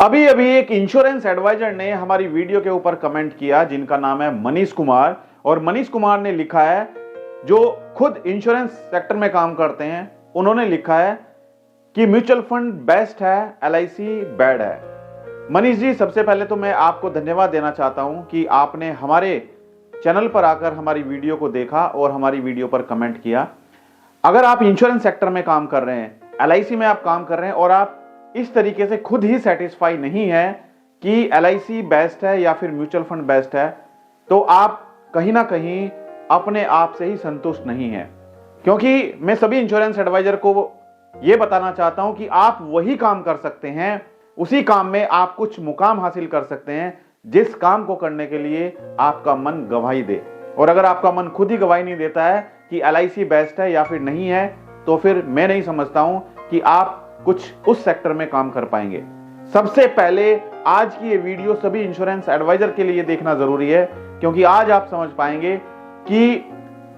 अभी अभी एक इंश्योरेंस एडवाइजर ने हमारी वीडियो के ऊपर कमेंट किया, जिनका नाम है मनीष कुमार। और मनीष कुमार ने लिखा है, जो खुद इंश्योरेंस सेक्टर में काम करते हैं, उन्होंने लिखा है कि म्यूचुअल फंड बेस्ट है, एलआईसी बैड है। मनीष जी, सबसे पहले तो मैं आपको धन्यवाद देना चाहता हूं कि आपने हमारे चैनल पर आकर हमारी वीडियो को देखा और हमारी वीडियो पर कमेंट किया। अगर आप इंश्योरेंस सेक्टर में काम कर रहे हैं, एलआईसी में आप काम कर रहे हैं और आप इस तरीके से खुद ही सेटिस्फाई नहीं है कि एलआईसी बेस्ट है या फिर म्यूचुअल फंड बेस्ट है, तो आप कहीं ना कहीं अपने आप से ही संतुष्ट नहीं है। क्योंकि मैं सभी इंश्योरेंस एडवाइजर को यह बताना चाहता हूं कि आप वही काम कर सकते हैं, उसी काम में आप कुछ मुकाम हासिल कर सकते हैं जिस काम को करने के लिए आपका मन गवाही दे। और अगर आपका मन खुद ही गवाही नहीं देता है कि एलआईसी बेस्ट है या फिर नहीं है, तो फिर मैं नहीं समझता हूं कि आप कुछ उस सेक्टर में काम कर पाएंगे। सबसे पहले आज की ये वीडियो सभी इंश्योरेंस एडवाइजर के लिए देखना जरूरी है, क्योंकि आज आप समझ पाएंगे कि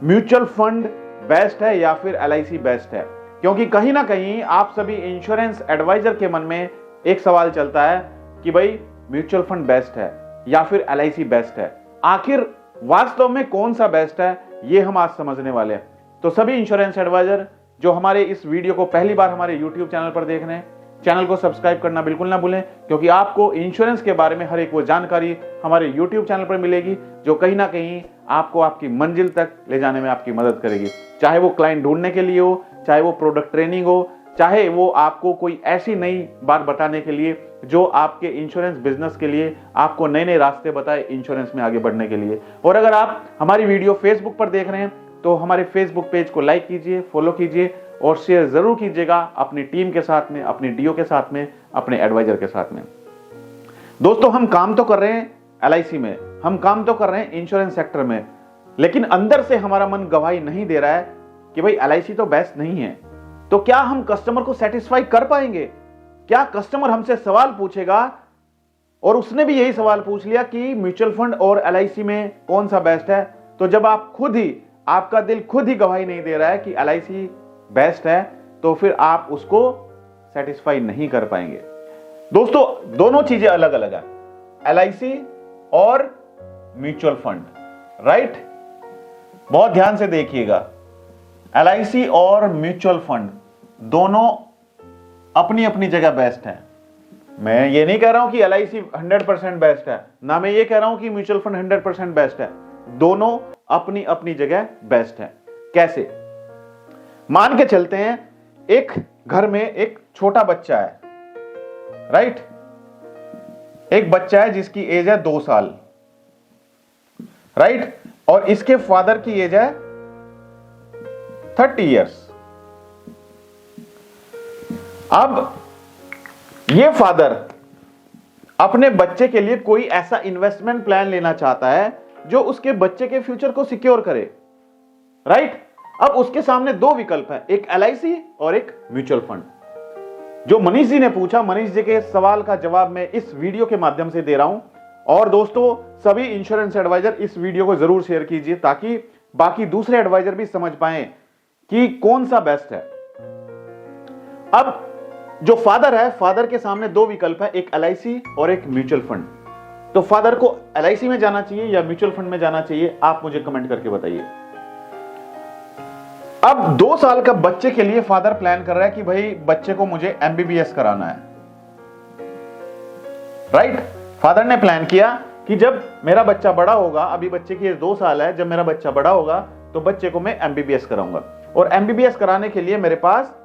म्यूचुअल फंड बेस्ट है या फिर एलआईसी बेस्ट है। क्योंकि कहीं ना कहीं आप सभी इंश्योरेंस एडवाइजर के मन में एक सवाल चलता है कि भाई म्यूचुअल फंड बेस्ट है या फिर एलआईसी बेस्ट है। आखिर वास्तव में कौन सा बेस्ट है, ये हम आज समझने वाले हैं। तो सभी इंश्योरेंस एडवाइजर जो हमारे इस वीडियो को पहली बार हमारे यूट्यूब चैनल पर देख रहे हैं, चैनल को सब्सक्राइब करना बिल्कुल ना भूलें, क्योंकि आपको इंश्योरेंस के बारे में हर एक वो जानकारी हमारे यूट्यूब चैनल पर मिलेगी जो कहीं ना कहीं आपको आपकी मंजिल तक ले जाने में आपकी मदद करेगी। चाहे वो क्लाइंट ढूंढने के लिए हो, चाहे वो प्रोडक्ट ट्रेनिंग हो, चाहे वो आपको कोई ऐसी नई बात बताने के लिए जो आपके इंश्योरेंस बिजनेस के लिए आपको नए नए रास्ते बताए इंश्योरेंस में आगे बढ़ने के लिए। और अगर आप हमारी वीडियो फेसबुक पर देख रहे हैं तो हमारे फेसबुक पेज को लाइक कीजिए, फॉलो कीजिए और शेयर जरूर कीजिएगा अपनी टीम के साथ में, अपनी डीओ के साथ में, अपने एडवाइजर के साथ में। दोस्तों, हम काम तो कर रहे हैं एलआईसी में, हम काम तो कर रहे हैं इंश्योरेंस सेक्टर में, लेकिन अंदर से हमारा मन गवाही नहीं दे रहा है कि भाई एलआईसी तो बेस्ट नहीं है। तो क्या हम कस्टमर को सेटिस्फाई कर पाएंगे? क्या कस्टमर हमसे सवाल पूछेगा और उसने भी यही सवाल पूछ लिया कि म्यूचुअल फंड और एलआईसी में कौन सा बेस्ट है, तो जब आप खुद ही, आपका दिल खुद ही गवाही नहीं दे रहा है कि एलआईसी बेस्ट है, तो फिर आप उसको सेटिस्फाई नहीं कर पाएंगे। दोस्तों, दोनों चीजें अलग अलग है, एलआईसी और म्यूचुअल फंड, राइट? बहुत ध्यान से देखिएगा, एलआईसी और म्यूचुअल फंड दोनों अपनी अपनी जगह बेस्ट है। मैं ये नहीं कह रहा हूं कि एलआईसी 100% बेस्ट है, ना मैं ये कह रहा हूं कि म्यूचुअल फंड 100% बेस्ट है। दोनों अपनी अपनी जगह बेस्ट है। कैसे? मान के चलते हैं, एक घर में एक छोटा बच्चा है, राइट? एक बच्चा है जिसकी एज है 2 साल, राइट? और इसके फादर की एज है 30 इयर्स। अब ये फादर अपने बच्चे के लिए कोई ऐसा इन्वेस्टमेंट प्लान लेना चाहता है जो उसके बच्चे के फ्यूचर को सिक्योर करे, राइट? अब उसके सामने दो विकल्प है, एक एलआईसी और एक म्यूचुअल फंड। जो मनीष जी ने पूछा, मनीष जी के सवाल का जवाब मैं इस वीडियो के माध्यम से दे रहा हूं। और दोस्तों, सभी इंश्योरेंस एडवाइजर इस वीडियो को जरूर शेयर कीजिए ताकि बाकी दूसरे एडवाइजर भी समझ पाएं कि कौन सा बेस्ट है। अब जो फादर है, फादर के सामने दो विकल्प है, एक एलआईसी और एक म्यूचुअल फंड। तो फादर को एलआईसी में जाना चाहिए या म्यूचुअल फंड में जाना चाहिए, आप मुझे कमेंट करके बताइए। अब 2 साल का बच्चे के लिए फादर प्लान कर रहा है कि भाई बच्चे को मुझे एमबीबीएस कराना है, राइट? फादर ने प्लान किया कि जब मेरा बच्चा बड़ा होगा, अभी बच्चे की एज 2 साल है, जब मेरा बच्चा बड़ा होगा तो बच्चे को मैं एमबीबीएस कराऊंगा। और एमबीबीएस कराने के लिए मेरे पास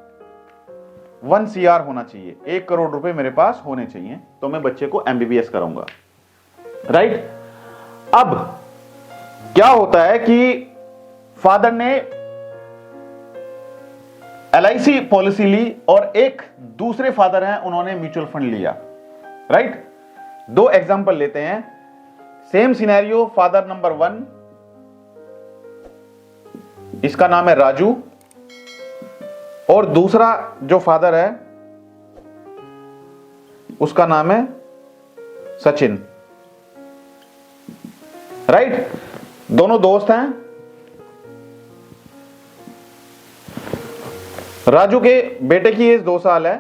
1 CR होना चाहिए, 1 करोड़ रुपए मेरे पास होने चाहिए, तो मैं बच्चे को एमबीबीएस कराऊंगा, राइट? अब क्या होता है कि फादर ने एलआईसी पॉलिसी ली और एक दूसरे फादर हैं, उन्होंने म्यूचुअल फंड लिया, राइट? 2 एग्जांपल लेते हैं, सेम सिनेरियो। फादर नंबर 1, इसका नाम है राजू, और दूसरा जो फादर है उसका नाम है सचिन, राइट? दोनों दोस्त हैं। राजू के बेटे की एज 2 साल है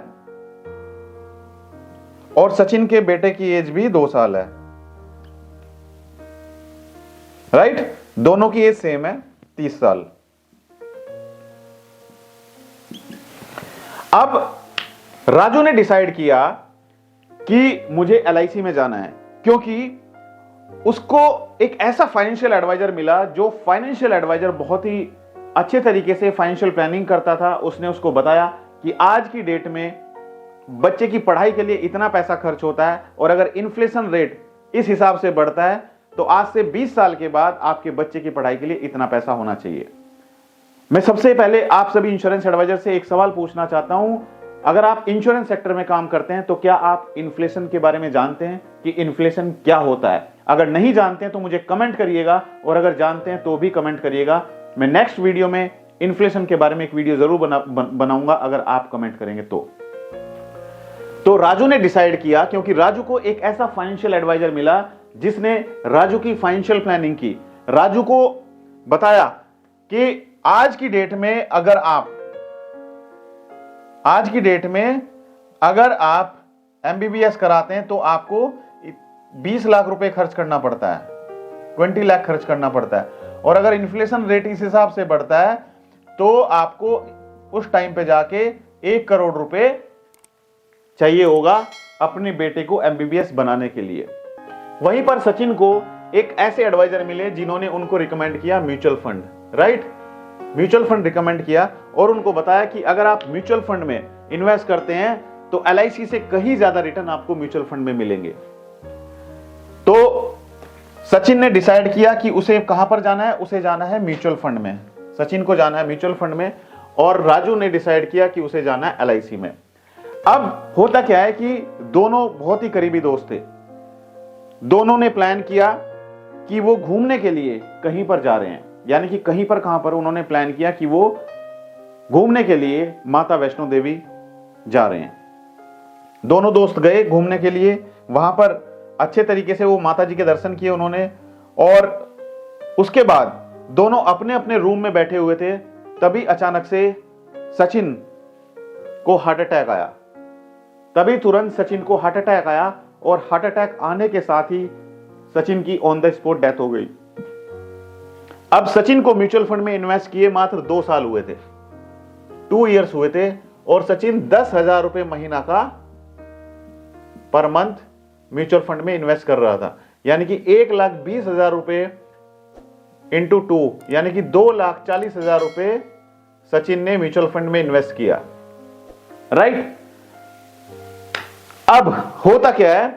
और सचिन के बेटे की एज भी 2 साल है, राइट? दोनों की एज सेम है, 30 साल। अब राजू ने डिसाइड किया कि मुझे LIC में जाना है, क्योंकि उसको एक ऐसा फाइनेंशियल एडवाइजर मिला जो फाइनेंशियल एडवाइजर बहुत ही अच्छे तरीके से फाइनेंशियल प्लानिंग करता था। उसने उसको बताया कि आज की डेट में बच्चे की पढ़ाई के लिए इतना पैसा खर्च होता है, और अगर इन्फ्लेशन रेट इस हिसाब से बढ़ता है तो आज से 20 साल के बाद आपके बच्चे की पढ़ाई के लिए इतना पैसा होना चाहिए। मैं सबसे पहले आप सभी इंश्योरेंस एडवाइजर से एक सवाल पूछना चाहता हूं, अगर आप इंश्योरेंस सेक्टर में काम करते हैं तो क्या आप इन्फ्लेशन के बारे में जानते हैं कि इन्फ्लेशन क्या होता है? अगर नहीं जानते हैं तो मुझे कमेंट करिएगा, और अगर जानते हैं तो भी कमेंट करिएगा। मैं नेक्स्ट वीडियो में इन्फ्लेशन के बारे में एक वीडियो जरूर बनाऊंगा अगर आप कमेंट करेंगे तो राजू ने डिसाइड किया, क्योंकि राजू को एक ऐसा फाइनेंशियल एडवाइजर मिला जिसने राजू की फाइनेंशियल प्लानिंग की। राजू को बताया कि आज की डेट में अगर आप MBBS कराते हैं तो आपको 20 लाख रुपए खर्च करना पड़ता है, 20 लाख खर्च करना पड़ता है, और अगर इन्फ्लेशन रेट इस हिसाब से बढ़ता है तो आपको उस टाइम पे जाके 1 करोड़ रुपए चाहिए होगा अपने बेटे को MBBS बनाने के लिए। वहीं पर सचिन को एक ऐसे एडवाइजर मिले जिन्होंने उनको रिकमेंड किया mutual fund, right? Mutual fund recommend किया और उनको बताया कि अगर आप म्यूचुअल फंड में इन्वेस्ट करते हैं तो LIC से कहीं ज्यादा रिटर्न आपको म्यूचुअल फंड में मिलेंगे। तो सचिन ने डिसाइड किया कि उसे कहां पर जाना है, उसे जाना है म्यूचुअल फंड में। सचिन को जाना है म्यूचुअल फंड में, और राजू ने डिसाइड किया कि उसे जाना है LIC में। अब होता क्या है कि दोनों बहुत ही करीबी दोस्त थे। दोनों ने प्लान किया कि वो घूमने के लिए कहीं पर जा रहे हैं, यानी कि कहीं पर, कहां पर? उन्होंने प्लान किया कि वो घूमने के लिए माता वैष्णो देवी जा रहे हैं। दोनों दोस्त गए घूमने के लिए, वहां पर अच्छे तरीके से वो माता जी के दर्शन किए उन्होंने, और उसके बाद दोनों अपने अपने रूम में बैठे हुए थे। तभी अचानक से सचिन को हार्ट अटैक आया। तभी तुरंत सचिन को हार्ट अटैक आया, और हार्ट अटैक आने के साथ ही सचिन की ऑन द स्पॉट डेथ हो गई। अब सचिन को म्यूचुअल फंड में इन्वेस्ट किए मात्र 2 साल हुए थे, 2 इयर्स हुए थे, और सचिन 10,000 रुपए महीना का पर मंथ म्यूचुअल फंड में इन्वेस्ट कर रहा था, यानी कि 1,20,000 रुपए इंटू 2, यानी कि 2,40,000 रुपए सचिन ने म्यूचुअल फंड में इन्वेस्ट किया, राइट? अब होता क्या है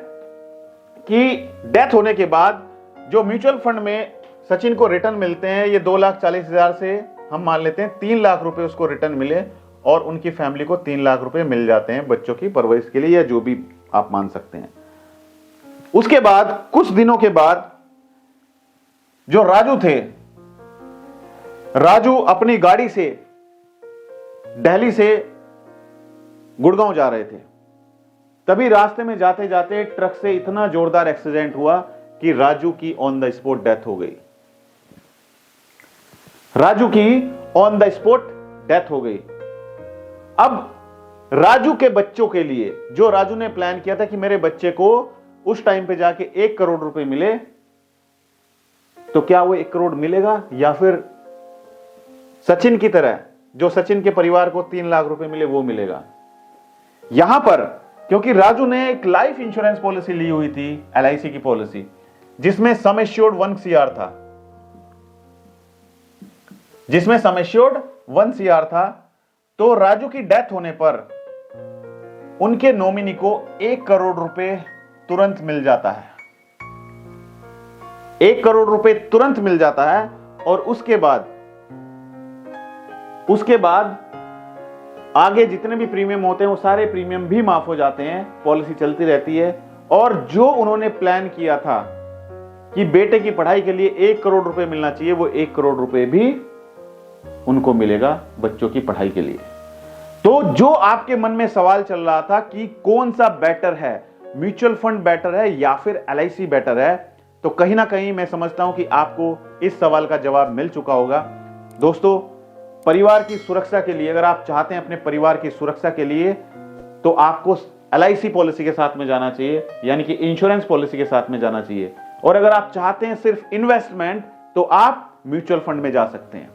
कि डेथ होने के बाद जो म्यूचुअल फंड में सचिन को रिटर्न मिलते हैं, ये 2,40,000 से हम मान लेते हैं 3 लाख रुपए उसको रिटर्न मिले, और उनकी फैमिली को 3 लाख रुपए मिल जाते हैं बच्चों की परवरिश के लिए, या जो भी आप मान सकते हैं। उसके बाद कुछ दिनों के बाद जो राजू थे, राजू अपनी गाड़ी से दिल्ली से गुड़गांव जा रहे थे। तभी रास्ते में जाते जाते ट्रक से इतना जोरदार एक्सीडेंट हुआ कि राजू की ऑन द स्पॉट डेथ हो गई। राजू की ऑन द स्पॉट डेथ हो गई। अब राजू के बच्चों के लिए, जो राजू ने प्लान किया था कि मेरे बच्चे को उस टाइम पे जाके 1 करोड़ रुपए मिले, तो क्या वो 1 करोड़ मिलेगा, या फिर सचिन की तरह जो सचिन के परिवार को 3 लाख रुपए मिले वो मिलेगा? यहां पर क्योंकि राजू ने एक लाइफ इंश्योरेंस पॉलिसी ली हुई थी, LIC की पॉलिसी, जिसमें सम एश्योर्ड 1 CR था, जिसमें सम एश्योर्ड 1 CR था। तो राजू की डेथ होने पर उनके नॉमिनी को 1 करोड़ रुपए तुरंत मिल जाता है, 1 करोड़ रुपए तुरंत मिल जाता है। और उसके बाद आगे जितने भी प्रीमियम होते हैं वो सारे प्रीमियम भी माफ हो जाते हैं, पॉलिसी चलती रहती है। और जो उन्होंने प्लान किया था कि बेटे की पढ़ाई के लिए 1 करोड़ रुपए मिलना चाहिए, वो 1 करोड़ रुपए भी उनको मिलेगा बच्चों की पढ़ाई के लिए। तो जो आपके मन में सवाल चल रहा था कि कौन सा बेटर है, म्यूचुअल फंड बेटर है या फिर LIC बेटर है, तो कहीं ना कहीं मैं समझता हूं कि आपको इस सवाल का जवाब मिल चुका होगा। दोस्तों, परिवार की सुरक्षा के लिए, अगर आप चाहते हैं अपने परिवार की सुरक्षा के लिए, तो आपको LIC पॉलिसी के साथ में जाना चाहिए, यानी कि इंश्योरेंस पॉलिसी के साथ में जाना चाहिए। और अगर आप चाहते हैं सिर्फ इन्वेस्टमेंट तो आप म्यूचुअल फंड में जा सकते हैं।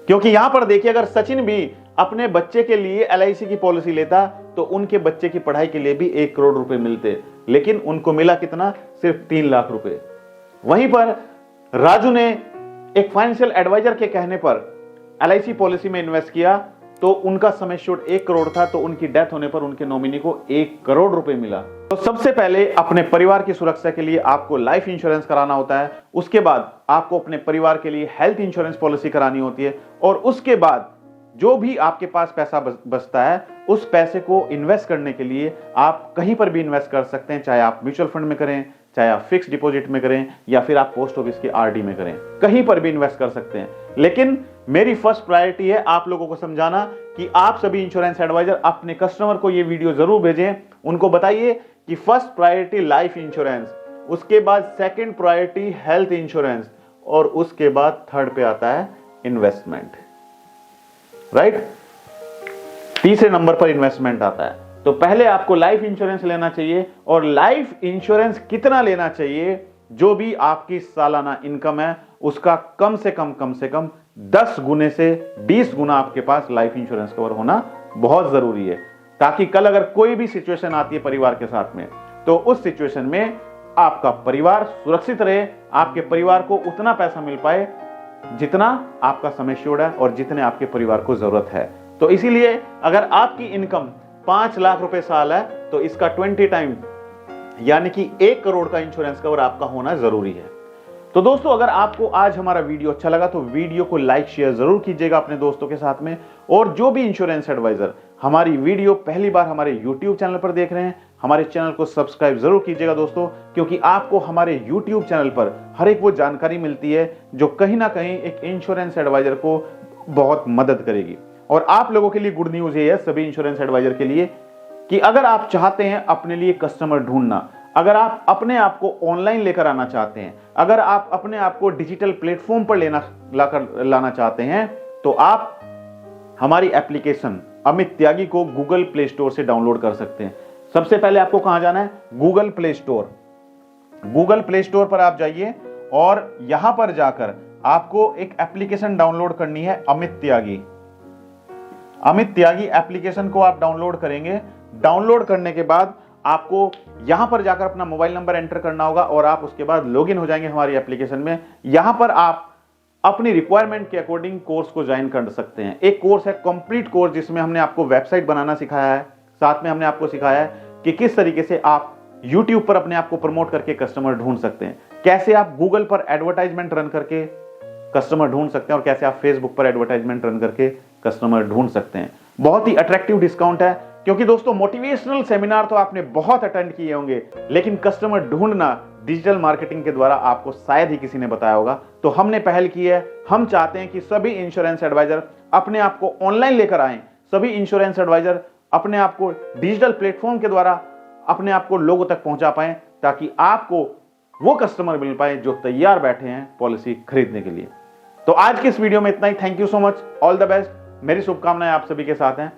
क्योंकि यहां पर देखिए, अगर सचिन भी अपने बच्चे के लिए LIC की पॉलिसी लेता तो उनके बच्चे की पढ़ाई के लिए भी 1 करोड़ रुपए मिलते, लेकिन उनको मिला कितना? सिर्फ 3 लाख रुपए। वहीं पर राजू ने एक फाइनेंशियल एडवाइजर के कहने पर LIC पॉलिसी में इन्वेस्ट किया तो उनका सम एश्योर्ड 1 करोड़ था, तो उनकी डेथ होने पर उनके नॉमिनी को 1 करोड़ रुपए मिला। तो सबसे पहले अपने परिवार की सुरक्षा के लिए आपको लाइफ इंश्योरेंस कराना होता है, उसके बाद आपको अपने परिवार के लिए हेल्थ इंश्योरेंस पॉलिसी करानी होती है, और उसके बाद जो भी आपके पास पैसा बचता है उस पैसे को इन्वेस्ट करने के लिए आप कहीं पर भी इन्वेस्ट कर सकते हैं, चाहे आप म्यूचुअल फंड में करें, चाहे आप फिक्स डिपॉजिट में करें, या फिर आप पोस्ट ऑफिस की RD में करें, कहीं पर भी इन्वेस्ट कर सकते हैं। लेकिन मेरी फर्स्ट प्रायोरिटी है आप लोगों को समझाना कि आप सभी इंश्योरेंस एडवाइजर अपने कस्टमर को ये वीडियो जरूर भेजें, उनको बताइए कि फर्स्ट प्रायोरिटी लाइफ इंश्योरेंस, उसके बाद सेकंड प्रायोरिटी हेल्थ इंश्योरेंस, और उसके बाद थर्ड पे आता है इन्वेस्टमेंट, राइट? तीसरे नंबर पर इन्वेस्टमेंट आता है। तो पहले आपको लाइफ इंश्योरेंस लेना चाहिए, और लाइफ इंश्योरेंस कितना लेना चाहिए? जो भी आपकी सालाना इनकम है उसका कम से कम 10 गुने से 20 गुना आपके पास लाइफ इंश्योरेंस कवर होना बहुत जरूरी है, ताकि कल अगर कोई भी सिचुएशन आती है परिवार के साथ में तो उस सिचुएशन में आपका परिवार सुरक्षित रहे, आपके परिवार को उतना पैसा मिल पाए जितना आपका सम एश्योर्ड है और जितने आपके परिवार को जरूरत है। तो इसीलिए अगर आपकी इनकम 5 लाख रुपए साल है तो इसका 20 टाइम यानी कि 1 करोड़ का इंश्योरेंस कवर आपका होना जरूरी है। तो दोस्तों, अगर आपको आज हमारा वीडियो अच्छा लगा तो वीडियो को लाइक शेयर जरूर कीजिएगा अपने दोस्तों के साथ में, और जो भी इंश्योरेंस एडवाइजर हमारी वीडियो पहली बार हमारे YouTube चैनल पर देख रहे हैं, हमारे चैनल को सब्सक्राइब जरूर कीजिएगा दोस्तों, क्योंकि आपको हमारे YouTube चैनल पर हर एक वो जानकारी मिलती है जो कहीं ना कहीं एक इंश्योरेंस एडवाइजर को बहुत मदद करेगी। और आप लोगों के लिए गुड न्यूज ये है सभी इंश्योरेंस एडवाइजर के लिए कि अगर आप चाहते हैं अपने लिए कस्टमर ढूंढना, अगर आप अपने आप को ऑनलाइन लेकर आना चाहते हैं, अगर आप अपने आप को डिजिटल प्लेटफॉर्म पर लाना चाहते हैं, तो आप हमारी एप्लीकेशन अमित त्यागी को गूगल प्ले स्टोर से डाउनलोड कर सकते हैं। सबसे पहले आपको कहां जाना है? Google play store. Google play store पर आप जाइए और यहां पर जाकर आपको एक एप्लीकेशन डाउनलोड करनी है, अमित त्यागी। अमित त्यागी एप्लीकेशन को आप डाउनलोड करेंगे। डाउनलोड करने के बाद आपको यहां पर जाकर अपना मोबाइल नंबर एंटर करना होगा और आप उसके बाद लॉगिन हो जाएंगे हमारी एप्लीकेशन में। यहां पर आप अपनी रिक्वायरमेंट के अकॉर्डिंग कोर्स को ज्वाइन कर सकते हैं। एक कोर्स है कंप्लीट कोर्स, जिसमें हमने आपको वेबसाइट बनाना सिखाया है, साथ में हमने आपको सिखाया है कि किस तरीके से आप YouTube पर अपने आप को प्रमोट करके कस्टमर ढूंढ सकते हैं, कैसे आप गूगल पर एडवर्टाइजमेंट रन करके कस्टमर ढूंढ सकते हैं, और कैसे आप फेसबुक पर एडवर्टाइजमेंट रन करके कस्टमर ढूंढ सकते हैं। बहुत ही अट्रैक्टिव डिस्काउंट है, क्योंकि दोस्तों मोटिवेशनल सेमिनार तो आपने बहुत अटेंड किए होंगे, लेकिन कस्टमर ढूंढना डिजिटल मार्केटिंग के द्वारा आपको शायद ही किसी ने बताया होगा। तो हमने पहल की है। हम चाहते हैं कि सभी इंश्योरेंस एडवाइजर अपने आप को ऑनलाइन लेकर आएं, सभी इंश्योरेंस एडवाइजर अपने आप को डिजिटल प्लेटफॉर्म के द्वारा अपने आप को लोगों तक पहुंचा पाएं, ताकि आपको वो कस्टमर मिल पाए जो तैयार बैठे हैं पॉलिसी खरीदने के लिए। तो आज की इस वीडियो में इतना ही। Thank you so much, all the best. मेरी शुभकामनाएं आप सभी के साथ हैं।